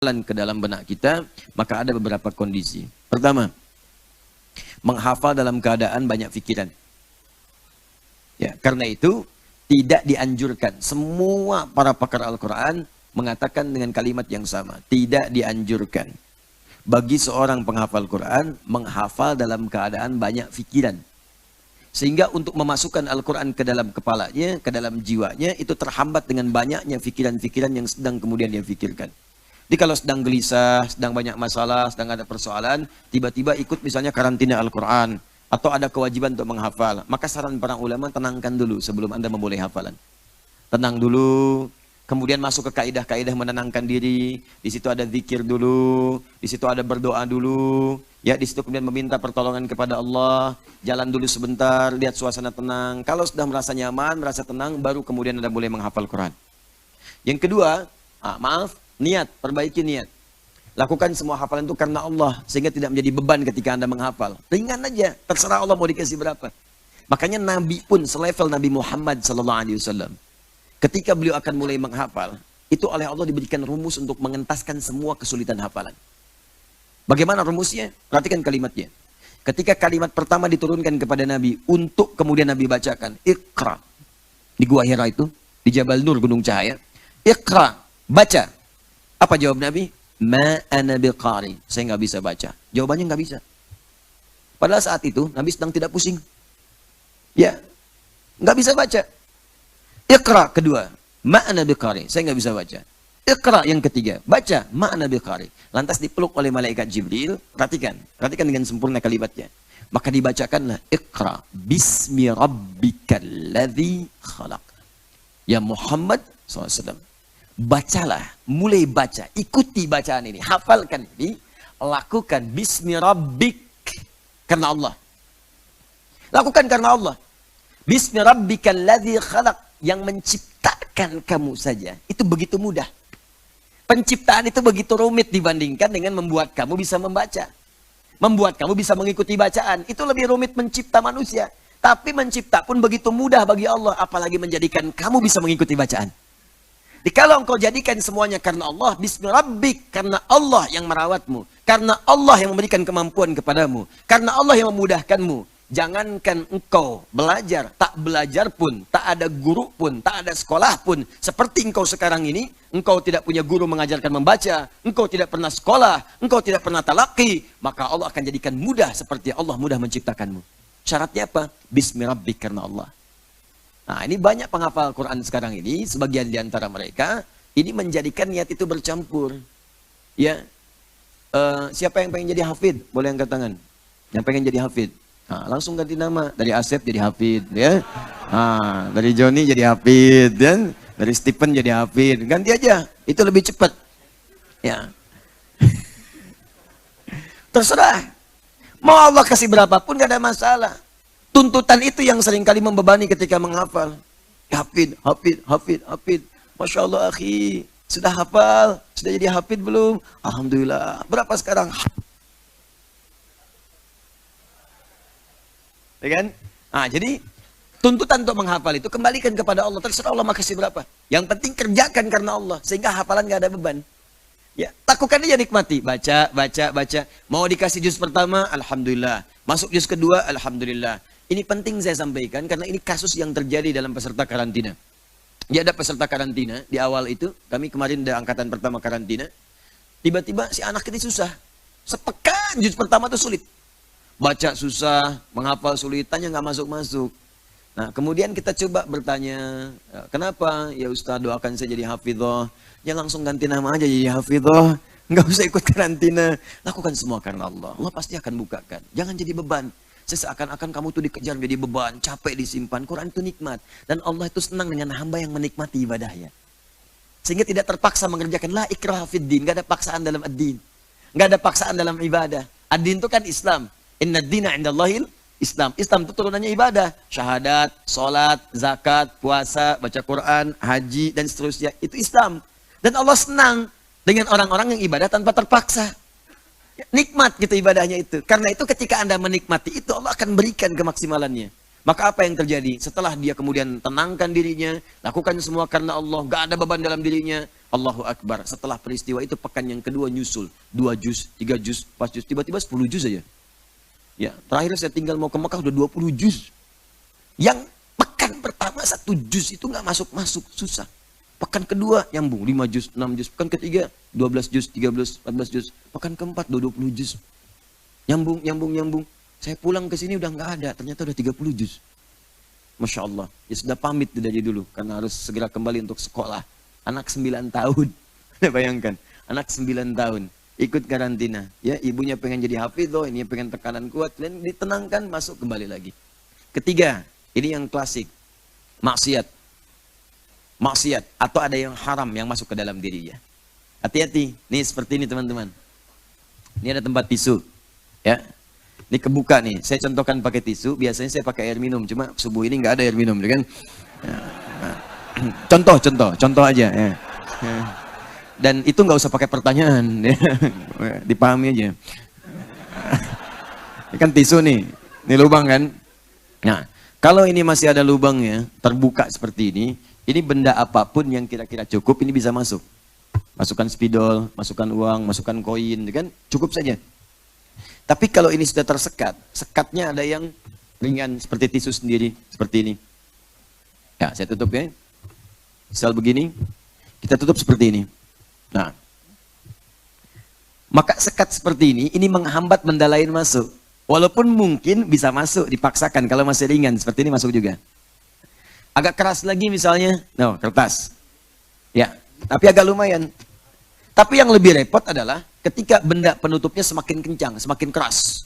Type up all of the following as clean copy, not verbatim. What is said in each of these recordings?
ke dalam benak kita, maka ada beberapa kondisi. Pertama, menghafal dalam keadaan banyak pikiran. Ya, karena itu tidak dianjurkan. Semua para pakar Al-Quran mengatakan dengan kalimat yang sama. Tidak dianjurkan bagi seorang penghafal Quran menghafal dalam keadaan banyak pikiran. Sehingga untuk memasukkan Al-Quran ke dalam kepalanya, ke dalam jiwanya, itu terhambat dengan banyaknya pikiran-pikiran yang sedang kemudian dia pikirkan. Jadi kalau sedang gelisah, sedang banyak masalah, sedang ada persoalan, tiba-tiba ikut misalnya karantina Al-Quran, atau ada kewajiban untuk menghafal, maka saran para ulama tenangkan dulu sebelum Anda memulai hafalan. Tenang dulu, kemudian masuk ke kaidah-kaidah menenangkan diri, di situ ada zikir dulu, di situ ada berdoa dulu, ya di situ kemudian meminta pertolongan kepada Allah, jalan dulu sebentar, lihat suasana tenang. Kalau sudah merasa nyaman, merasa tenang, baru kemudian Anda boleh menghafal Quran. Yang kedua, niat, perbaiki niat. Lakukan semua hafalan itu karena Allah, sehingga tidak menjadi beban ketika Anda menghafal. Ringan aja, terserah Allah mau dikasih berapa. Makanya Nabi pun selevel Nabi Muhammad SAW. Ketika beliau akan mulai menghafal, itu oleh Allah diberikan rumus untuk mengentaskan semua kesulitan hafalan. Bagaimana rumusnya? Perhatikan kalimatnya. Ketika kalimat pertama diturunkan kepada Nabi, untuk kemudian Nabi bacakan, Iqra. Di Gua Hira itu, di Jabal Nur, Gunung Cahaya. Iqra, baca. Apa jawab Nabi? Ma ana biqari. Saya nggak bisa baca. Jawabannya nggak bisa. Padahal saat itu Nabi sedang tidak pusing. Ya, nggak bisa baca. Iqra kedua. Ma ana biqari. Saya nggak bisa baca. Iqra yang ketiga. Baca. Ma ana biqari. Lantas dipeluk oleh malaikat Jibril. Perhatikan dengan sempurna kalimatnya. Maka dibacakanlah Iqra bismi rabbikal ladzi khalaq. Ya Muhammad SAW. Bacalah, mulai baca, ikuti bacaan ini, hafalkan ini, lakukan bismi rabbik, karena Allah. Lakukan karena Allah. Bismi rabbikal ladzi khalaq, yang menciptakan kamu saja. Itu begitu mudah. Penciptaan itu begitu rumit dibandingkan dengan membuat kamu bisa membaca. Membuat kamu bisa mengikuti bacaan. Itu lebih rumit mencipta manusia. Tapi mencipta pun begitu mudah bagi Allah. Apalagi menjadikan kamu bisa mengikuti bacaan. Jadi kalau engkau jadikan semuanya karena Allah, bismi rabbik, karena Allah yang merawatmu, karena Allah yang memberikan kemampuan kepadamu, karena Allah yang memudahkanmu. Jangankan engkau belajar, tak belajar pun, tak ada guru pun, tak ada sekolah pun. Seperti engkau sekarang ini, engkau tidak punya guru mengajarkan membaca, engkau tidak pernah sekolah, engkau tidak pernah talaqi, maka Allah akan jadikan mudah seperti Allah mudah menciptakanmu. Syaratnya apa? Bismi rabbik, karena Allah. Nah, ini banyak penghafal Quran sekarang ini, sebagian di antara mereka, ini menjadikan niat itu bercampur. Ya, siapa yang pengen jadi hafid? Boleh angkat tangan. Yang pengen jadi hafid. Nah, langsung ganti nama. Dari Asep jadi hafid. Ya. Nah, dari Joni jadi hafid. Dan dari Stephen jadi hafid. Ganti aja, itu lebih cepat. Ya. Terserah. Mau Allah kasih berapapun gak ada masalah. Tuntutan itu yang seringkali membebani ketika menghafal. Hafid. Masya Allah akhi. Sudah hafal? Sudah jadi hafid belum? Alhamdulillah. Berapa sekarang? Ya kan? Nah, jadi tuntutan untuk menghafal itu kembalikan kepada Allah. Terserah Allah mau kasih berapa. Yang penting kerjakan karena Allah. Sehingga hafalan gak ada beban. Ya, lakukan aja, nikmati. Baca. Mau dikasih juz pertama? Alhamdulillah. Masuk juz kedua? Alhamdulillah. Ini penting saya sampaikan karena ini kasus yang terjadi dalam peserta karantina. Ya, ada peserta karantina di awal itu, kami kemarin ada angkatan pertama karantina. Tiba-tiba si anak ini susah. Sepekan juz pertama itu sulit. Baca susah, menghafal sulit, tanya nggak masuk-masuk. Nah, kemudian kita coba bertanya, kenapa? Ya Ustaz, doakan saya jadi hafidhoh. Ya langsung ganti nama aja jadi hafidhoh. Nggak usah ikut karantina. Lakukan semua karena Allah. Allah pasti akan bukakan. Jangan jadi beban. Seakan-akan kamu tuh dikejar menjadi beban, capek disimpan. Quran itu nikmat. Dan Allah itu senang dengan hamba yang menikmati ibadahnya. Sehingga tidak terpaksa mengerjakan la ikraha fid din. Gak ada paksaan dalam ad-din. Gak ada paksaan dalam ibadah. Ad-din itu kan Islam. Inna ad-dina indallahil Islam. Islam itu turunannya ibadah. Syahadat, sholat, zakat, puasa, baca Quran, haji, dan seterusnya. Itu Islam. Dan Allah senang dengan orang-orang yang ibadah tanpa terpaksa. Nikmat gitu ibadahnya itu. Karena itu ketika Anda menikmati itu, Allah akan berikan kemaksimalannya. Maka apa yang terjadi? Setelah dia kemudian tenangkan dirinya, lakukan semua karena Allah, gak ada beban dalam dirinya, Allahu Akbar. Setelah peristiwa itu pekan yang kedua nyusul. 2 juz, 3 juz, 4 juz, tiba-tiba 10 juz aja. Ya, terakhir saya tinggal mau ke Mekah udah 20 juz. Yang pekan pertama 1 juz itu gak masuk-masuk, susah. Pekan kedua nyambung 5 juz, 6 juz. Pekan ketiga 12 juz, 13, 14 juz. Pekan keempat 20 juz. Nyambung. Saya pulang ke sini udah nggak ada, ternyata udah 30 juz. Masya Allah, ya sudah pamit dari dulu, karena harus segera kembali untuk sekolah. Anak 9 tahun, bayangkan, anak 9 tahun, ikut karantina. Ya, ibunya pengen jadi hafidho, ini pengen tekanan kuat, dan ditenangkan, masuk kembali lagi. Ketiga, ini yang klasik, maksiat. Maksiat, atau ada yang haram yang masuk ke dalam dirinya. Hati-hati, nih seperti ini teman-teman. Ini ada tempat tisu, ya. Ini kebuka nih, saya contohkan pakai tisu, biasanya saya pakai air minum, cuma subuh ini nggak ada air minum, kan? Contoh aja. Ya. Dan itu nggak usah pakai pertanyaan, ya. Dipahami aja. Ini kan tisu nih, ini lubang kan? Nah, kalau ini masih ada lubangnya, terbuka seperti ini benda apapun yang kira-kira cukup, ini bisa masuk. Masukkan spidol, masukkan uang, masukkan koin, kan? Cukup saja. Tapi kalau ini sudah tersekat, sekatnya ada yang ringan seperti tisu sendiri, seperti ini. Ya, saya tutup ya. Misal begini, kita tutup seperti ini. Nah, maka sekat seperti ini menghambat benda lain masuk. Walaupun mungkin bisa masuk, dipaksakan. Kalau masih ringan, seperti ini masuk juga. Agak keras lagi misalnya, kertas. Ya, tapi agak lumayan. Tapi yang lebih repot adalah ketika benda penutupnya semakin kencang, semakin keras.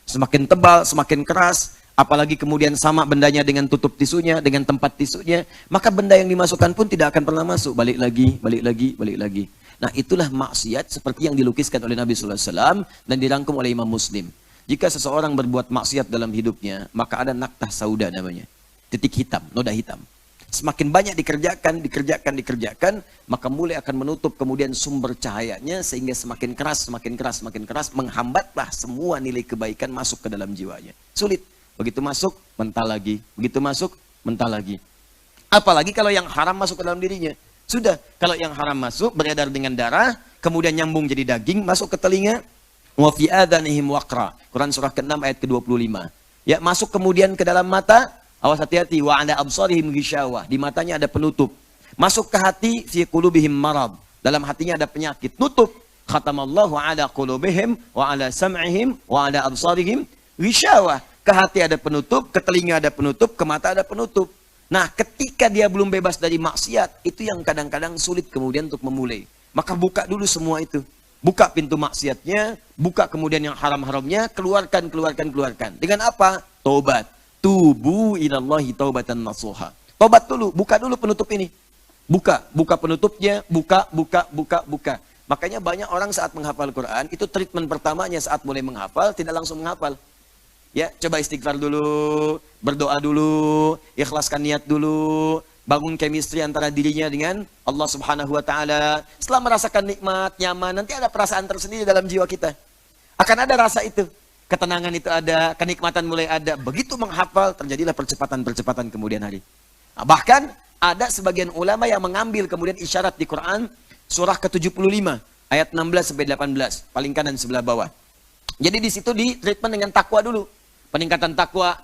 Semakin tebal, semakin keras. Apalagi kemudian sama bendanya dengan tutup tisunya, dengan tempat tisunya. Maka benda yang dimasukkan pun tidak akan pernah masuk. Balik lagi. Nah, itulah maksiat seperti yang dilukiskan oleh Nabi SAW dan dirangkum oleh Imam Muslim. Jika seseorang berbuat maksiat dalam hidupnya, maka ada naktah sauda namanya. Titik hitam, noda hitam. Semakin banyak dikerjakan, maka mulai akan menutup kemudian sumber cahayanya sehingga semakin keras, menghambatlah semua nilai kebaikan masuk ke dalam jiwanya. Sulit. Begitu masuk, mental lagi. Apalagi kalau yang haram masuk ke dalam dirinya. Sudah, kalau yang haram masuk, beredar dengan darah, kemudian nyambung jadi daging, masuk ke telinga, wa fi adhanihim waqra. Quran surah ke-6 ayat ke-25. Ya, masuk kemudian ke dalam mata. Awas hati-hati, wa 'ala absarihim ghishawah, di matanya ada penutup. Masuk ke hati, fi qulubihim marad, dalam hatinya ada penyakit, tutup. Khatamallahu 'ala qulubihim wa 'ala sam'ihim wa 'ala absarihim ghishawah. Ke hati ada penutup, ke telinga ada penutup, ke mata ada penutup. Nah, ketika dia belum bebas dari maksiat, itu yang kadang-kadang sulit kemudian untuk memulai. Maka buka dulu semua itu. Buka pintu maksiatnya, buka kemudian yang haram-haramnya, keluarkan. Dengan apa? Tobat. Tubu ilallahi taubatan nasuha. Tobat dulu, buka dulu penutup ini. Buka penutupnya, buka. Makanya banyak orang saat menghafal Quran, itu treatment pertamanya saat mulai menghafal, tidak langsung menghafal. Ya, coba istighfar dulu, berdoa dulu, ikhlaskan niat dulu, bangun chemistry antara dirinya dengan Allah Subhanahu wa taala. Setelah merasakan nikmat, nyaman, nanti ada perasaan tersendiri dalam jiwa kita. Akan ada rasa itu. Ketenangan itu ada, kenikmatan mulai ada. Begitu menghafal, terjadilah percepatan kemudian hari. Nah, bahkan ada sebagian ulama yang mengambil kemudian isyarat di Quran, surah ke-75, ayat 16-18, paling kanan sebelah bawah. Jadi di situ di treatment dengan takwa dulu. Peningkatan takwa.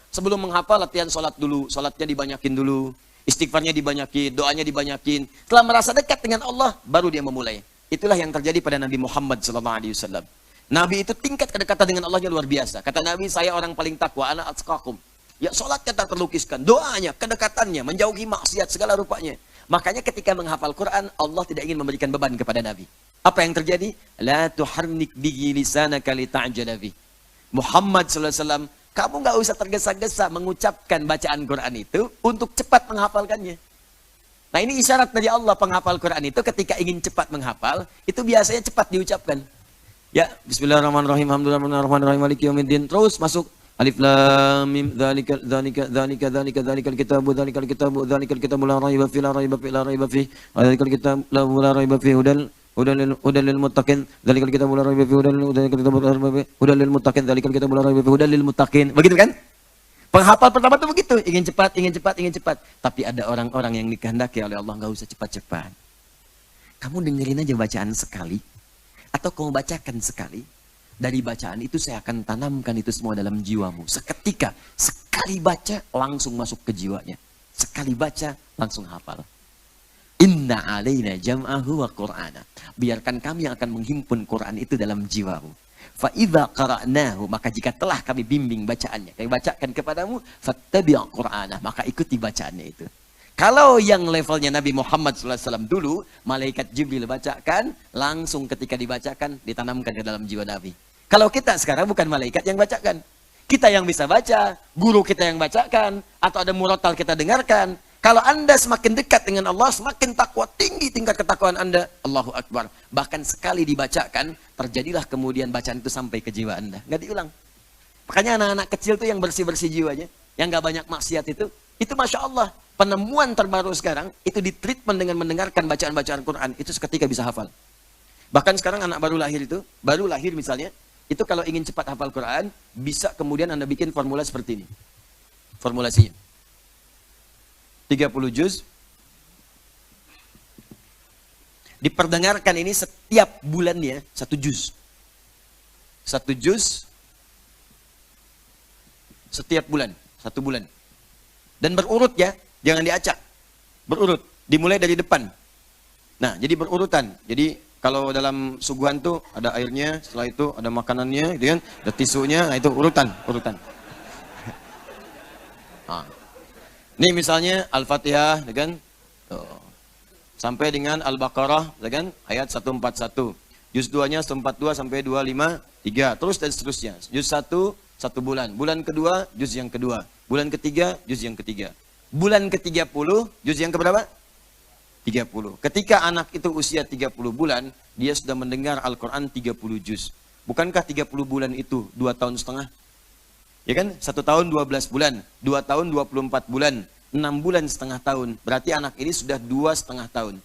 Sebelum menghafal, latihan sholat dulu. Sholatnya dibanyakin dulu. Istighfarnya dibanyakin, doanya dibanyakin. Setelah merasa dekat dengan Allah, baru dia memulai. Itulah yang terjadi pada Nabi Muhammad SAW. Nabi itu tingkat kedekatan dengan Allahnya luar biasa. Kata Nabi, saya orang paling takwa, ana atqakum. Ya, sholatnya tak terlukiskan, doanya, kedekatannya, menjauhi maksiat segala rupanya. Makanya ketika menghafal Quran, Allah tidak ingin memberikan beban kepada Nabi. Apa yang terjadi? La tuharnik bihi lisanaka lita'jala bih. Muhammad SAW, kamu nggak usah tergesa-gesa mengucapkan bacaan Quran itu untuk cepat menghafalkannya. Nah, ini isyarat dari Allah. Penghafal Quran itu ketika ingin cepat menghafal, itu biasanya cepat diucapkan. Ya, bismillahirrahmanirrahim, alhamdulillahirrahmanirrahim, maliki yaumiddin. Terus masuk alif lam mim, dzalikal kitabu la raiba fi, dzalikal kitabu la raiba fi, dzalikal kitabu la raiba fi, Hudal lil muttaqin, dzalikal kitabul la raiba fihi, hudal lil muttaqin, dzalikal kitabul la raiba fihi, hudal lil muttaqin. Begitu kan? Penghafal pertama tuh begitu, ingin cepat, ingin cepat, ingin cepat. Tapi ada orang-orang yang dikehendaki oleh Allah, nggak usah cepat-cepat. Kamu dengerin aja bacaan sekali, atau kamu bacakan sekali. Dari bacaan itu saya akan tanamkan itu semua dalam jiwamu. Seketika, sekali baca langsung masuk ke jiwanya. Sekali baca langsung hafal. Inna alaina jam'ahu wa qur'ana. Biarkan kami yang akan menghimpun Quran itu dalam jiwamu. Fa idza qara'nahu, maka jika telah kami bimbing bacaannya, kami bacakan kepadamu, fattabi' qur'ana, maka ikuti bacaannya itu. Kalau yang levelnya Nabi Muhammad SAW dulu, malaikat Jibril bacakan, langsung ketika dibacakan ditanamkan ke dalam jiwa Nabi. Kalau kita sekarang bukan malaikat yang bacakan. Kita yang bisa baca, guru kita yang bacakan, atau ada murotal kita dengarkan. Kalau Anda semakin dekat dengan Allah, semakin takwa, tinggi tingkat ketakwaan Anda. Allahu Akbar. Bahkan sekali dibacakan, terjadilah kemudian bacaan itu sampai ke jiwa Anda. Nggak diulang. Makanya anak-anak kecil tuh yang bersih-bersih jiwanya, yang nggak banyak maksiat itu Masya Allah. Penemuan terbaru sekarang, itu ditreatment dengan mendengarkan bacaan-bacaan Quran. Itu seketika bisa hafal. Bahkan sekarang anak baru lahir misalnya, itu kalau ingin cepat hafal Quran, bisa kemudian Anda bikin formula seperti ini. Formulasinya. 30 juz. Diperdengarkan ini setiap bulannya 1 juz. 1 juz setiap bulan, 1 bulan. Dan berurut ya, jangan diacak. Berurut, dimulai dari depan. Nah, jadi berurutan. Jadi kalau dalam suguhan tuh ada airnya, setelah itu ada makanannya, gitu kan, ada tisunya, nah itu urutan. Nah. Ini misalnya Al-Fatihah, kan? Sampai dengan Al-Baqarah, kan? Ayat 141. Juz 2-nya 142 sampai 253. Terus dan seterusnya. Juz 1, 1 bulan. Bulan kedua, juz yang kedua. Bulan ketiga, juz yang ketiga. Bulan ke-30, juz yang keberapa? 30. Ketika anak itu usia 30 bulan, dia sudah mendengar Al-Quran 30 juz. Bukankah 30 bulan itu 2 tahun setengah? Ya kan? 1 tahun 12 bulan, 2 tahun 24 bulan, 6 bulan setengah tahun. Berarti anak ini sudah 2,5 tahun.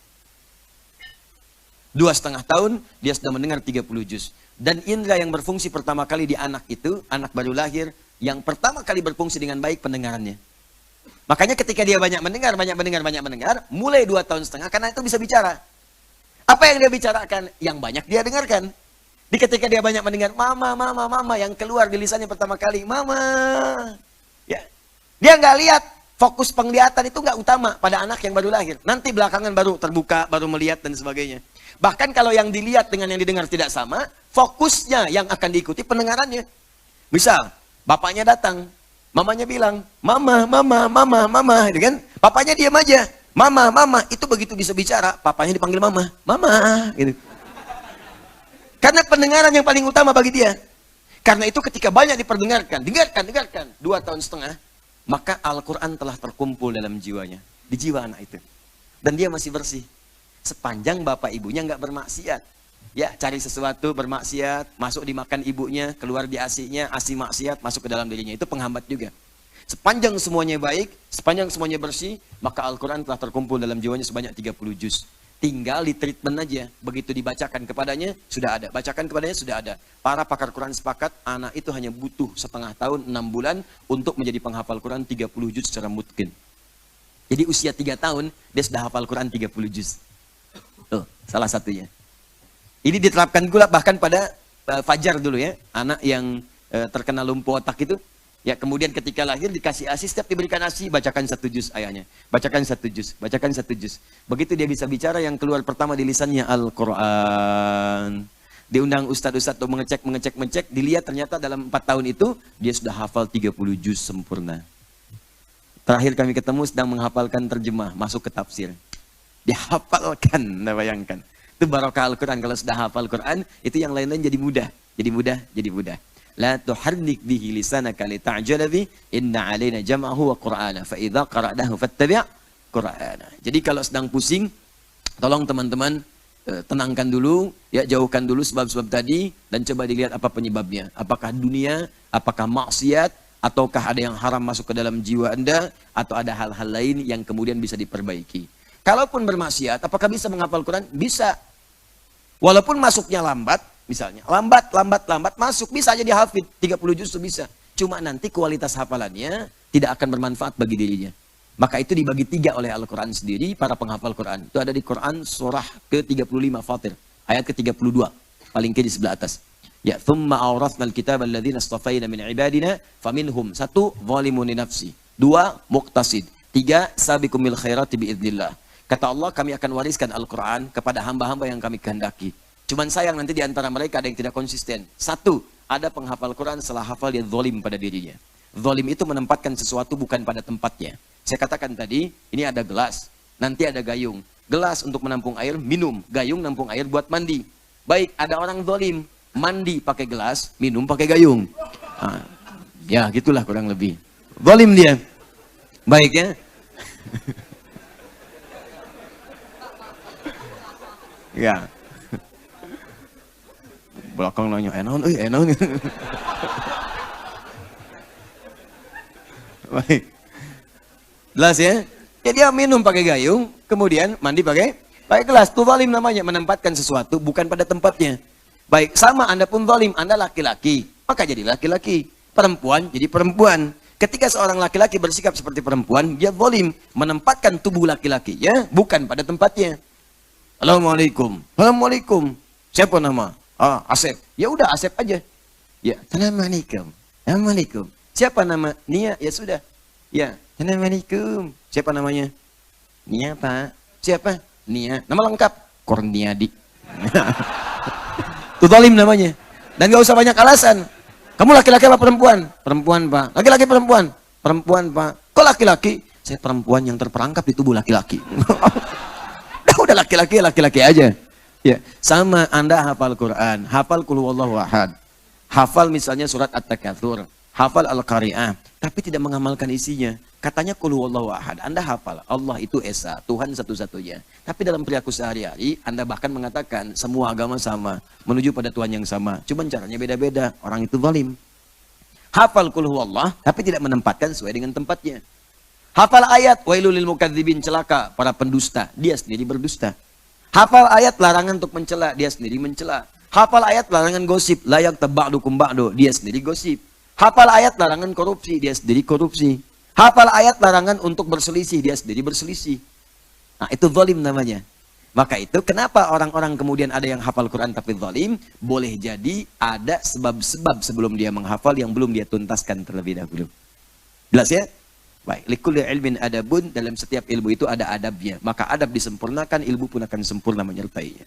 2,5 tahun, dia sudah mendengar 30 juz. Dan indera yang berfungsi pertama kali di anak itu, anak baru lahir, yang pertama kali berfungsi dengan baik pendengarannya. Makanya ketika dia banyak mendengar, mulai 2,5 tahun, karena itu bisa bicara. Apa yang dia bicarakan? Yang banyak dia dengarkan. Di ketika dia banyak mendengar, mama, yang keluar di lisannya pertama kali, mama. Ya. Dia nggak lihat, fokus penglihatan itu nggak utama pada anak yang baru lahir. Nanti belakangan baru terbuka, baru melihat dan sebagainya. Bahkan kalau yang dilihat dengan yang didengar tidak sama, fokusnya yang akan diikuti pendengarannya. Misal, bapaknya datang, mamanya bilang, mama, gitu kan? Papanya diam aja, mama, itu begitu bisa bicara, papanya dipanggil mama, gitu. Karena pendengaran yang paling utama bagi dia. Karena itu ketika banyak diperdengarkan, dengarkan, 2,5 tahun, maka Al-Quran telah terkumpul dalam jiwanya, di jiwa anak itu. Dan dia masih bersih. Sepanjang bapak ibunya nggak bermaksiat. Ya, cari sesuatu bermaksiat, masuk dimakan ibunya, keluar di asinya, asi maksiat, masuk ke dalam dirinya. Itu penghambat juga. Sepanjang semuanya baik, sepanjang semuanya bersih, maka Al-Quran telah terkumpul dalam jiwanya sebanyak 30 juz. Tinggal di treatment aja. Begitu dibacakan kepadanya, sudah ada. Bacakan kepadanya, sudah ada. Para pakar Quran sepakat, anak itu hanya butuh 1,5 tahun, 6 bulan, untuk menjadi penghafal Quran 30 juz secara mutqin. Jadi usia 3 tahun, dia sudah hafal Quran 30 juz. Tuh, salah satunya. Ini diterapkan pula bahkan pada Fajar dulu ya. Anak yang terkena lumpuh otak itu. Ya, kemudian ketika lahir dikasih ASI, setiap diberikan ASI, bacakan 1 juz ayahnya. Bacakan 1 juz, bacakan 1 juz. Begitu dia bisa bicara, yang keluar pertama di lisannya Al-Quran. Diundang ustadz-ustadz untuk mengecek, dilihat ternyata dalam 4 tahun itu, dia sudah hafal 30 juz sempurna. Terakhir kami ketemu sedang menghafalkan terjemah, masuk ke tafsir. Dihafalkan, Anda bayangkan. Itu barokah Al-Quran. Kalau sudah hafal Quran, itu yang lain-lain jadi mudah. Jadi mudah. La tuharrik bihi lisanaka lita'jala bi inna 'alaina jam'ahu wa qur'ana fa idza qara'nahu fattabi' qur'ana. Jadi kalau sedang pusing, tolong teman-teman tenangkan dulu, ya, jauhkan dulu sebab-sebab tadi dan coba dilihat apa penyebabnya. Apakah dunia, apakah maksiat, ataukah ada yang haram masuk ke dalam jiwa Anda, atau ada hal-hal lain yang kemudian bisa diperbaiki. Kalaupun bermaksiat, apakah bisa menghafal Quran? Bisa. Walaupun masuknya lambat, misalnya. Lambat masuk. Bisa aja dia hafid. 30 juz itu bisa. Cuma nanti kualitas hafalannya tidak akan bermanfaat bagi dirinya. Maka itu dibagi 3 oleh Al-Quran sendiri, para penghafal Quran. Itu ada di Quran surah ke-35 Fatir. Ayat ke-32. Paling kiri di sebelah atas. Ya, thumma awrathna al-kitab alladhina astafayna min ibadina faminhum 1 zalimun li nafsi, 2 muqtasid, 3 sabiqum bil khairati biidznillah. Kata Allah, kami akan wariskan Al-Quran kepada hamba-hamba yang kami kehendaki. Cuman sayang nanti di antara mereka ada yang tidak konsisten. 1, ada penghafal Quran setelah hafal dia zalim pada dirinya. Zalim itu menempatkan sesuatu bukan pada tempatnya. Saya katakan tadi, ini ada gelas, nanti ada gayung. Gelas untuk menampung air, minum. Gayung nampung air buat mandi. Baik, ada orang zalim, mandi pakai gelas, minum pakai gayung. Nah, ya, gitulah kurang lebih. Zalim dia. Baik ya. Ya. Belakang nanya, enaun. Baik. Jelas ya? Ya dia minum pakai gayung, kemudian mandi pakai gelas. Itu zalim namanya, menempatkan sesuatu bukan pada tempatnya. Baik, sama Anda pun zalim, Anda laki-laki, maka jadi laki-laki. Perempuan jadi perempuan. Ketika seorang laki-laki bersikap seperti perempuan, dia zalim, menempatkan tubuh laki-laki ya, bukan pada tempatnya. Assalamualaikum. Assalamualaikum. Siapa nama? Ah, Asep. Ya udah Asep aja. Ya, Assalamualaikum. Assalamualaikum. Siapa nama? Nia. Ya sudah. Ya, Assalamualaikum. Siapa namanya? Nia, Pak. Siapa? Nia. Nama lengkap Kurniadi. Itu zalim namanya. Dan gak usah banyak alasan. Kamu laki-laki apa perempuan? Perempuan, Pak. Laki-laki perempuan? Perempuan, Pak. Kok laki-laki? Saya perempuan yang terperangkap di tubuh laki-laki. Udah laki-laki aja. Ya, sama Anda hafal Quran, hafal Qul Huwallahu Ahad, hafal misalnya surat At-Takatsur, hafal Al-Qari'ah, tapi tidak mengamalkan isinya. Katanya Qul Huwallahu Ahad, Anda hafal, Allah itu Esa, Tuhan satu-satunya. Tapi dalam perilaku sehari-hari, Anda bahkan mengatakan semua agama sama, menuju pada Tuhan yang sama. Cuman caranya beda-beda, orang itu zalim. Hafal Qul Huwallah, tapi tidak menempatkan sesuai dengan tempatnya. Hafal ayat, wailul lil mukadzibin, celaka para pendusta, dia sendiri berdusta. Hafal ayat larangan untuk mencela, dia sendiri mencela. Hafal ayat larangan gosip, layak taba'dukum ba'du, dia sendiri gosip. Hafal ayat larangan korupsi, dia sendiri korupsi. Hafal ayat larangan untuk berselisih, dia sendiri berselisih. Nah, itu zalim namanya. Maka itu kenapa orang-orang kemudian ada yang hafal Quran tapi zalim? Boleh jadi ada sebab-sebab sebelum dia menghafal yang belum dia tuntaskan terlebih dahulu. Jelas ya? Baik, likulli ilmin adabun, dalam setiap ilmu itu ada adabnya. Maka adab disempurnakan, ilmu pun akan sempurna menyertainya.